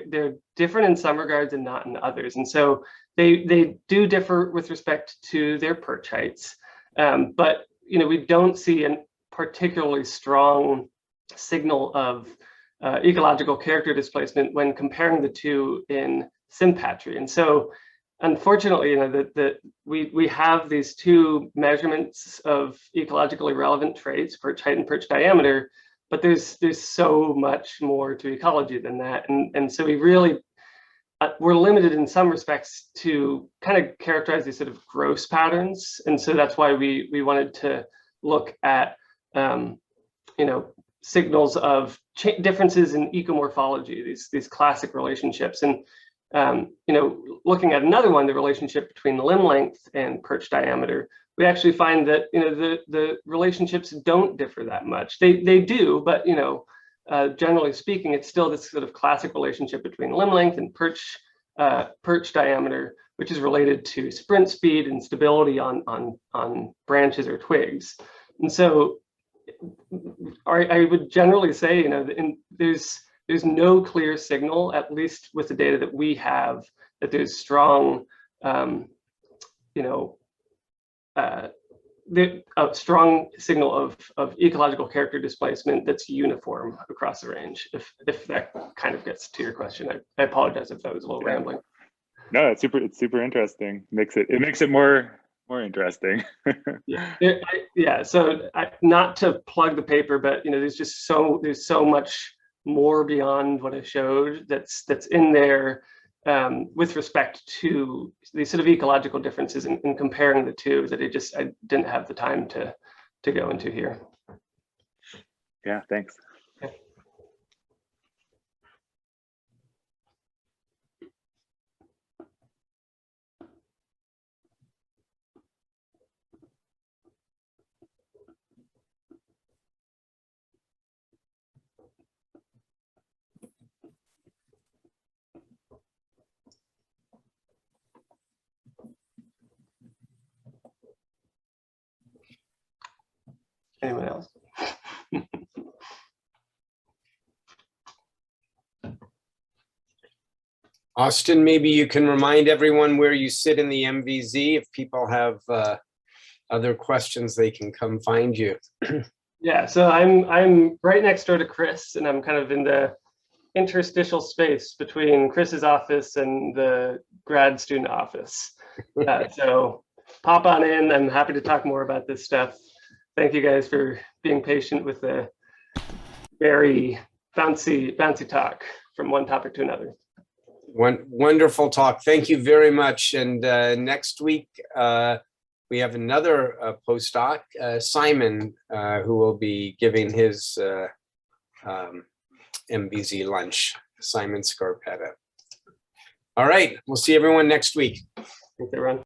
they're different in some regards and not in others. And so they do differ with respect to their perch heights, but we don't see a particularly strong signal of ecological character displacement when comparing the two in sympatry. And so unfortunately, we have these two measurements of ecologically relevant traits, perch height and perch diameter, but there's so much more to ecology than that. And so we really, we're limited in some respects to kind of characterize these sort of gross patterns. And so that's why we wanted to look at, signals of differences in ecomorphology, these classic relationships. And, looking at another one, the relationship between limb length and perch diameter, we actually find that, the relationships don't differ that much. They do, but, generally speaking, it's still this sort of classic relationship between limb length and perch diameter, which is related to sprint speed and stability on branches or twigs. And so I would generally say, there's no clear signal, at least with the data that we have, that there's strong, strong signal of ecological character displacement that's uniform across the range. If that kind of gets to your question, I apologize if that was a little rambling. No, it's super interesting. It makes it more interesting. Yeah. So not to plug the paper, but there's so much more beyond what I showed that's in there with respect to these sort of ecological differences in comparing the two that I didn't have the time to go into here. Yeah, thanks. Anyone else? Austin, maybe you can remind everyone where you sit in the MVZ. If people have other questions, they can come find you. Yeah, so I'm right next door to Chris, and I'm kind of in the interstitial space between Chris's office and the grad student office. So pop on in. I'm happy to talk more about this stuff. Thank you guys for being patient with the very bouncy talk from one topic to another. Wonderful talk. Thank you very much. And next week, we have another postdoc, Simon, who will be giving his MVZ lunch, Simon Scarpetta. All right, we'll see everyone next week. Thanks, everyone.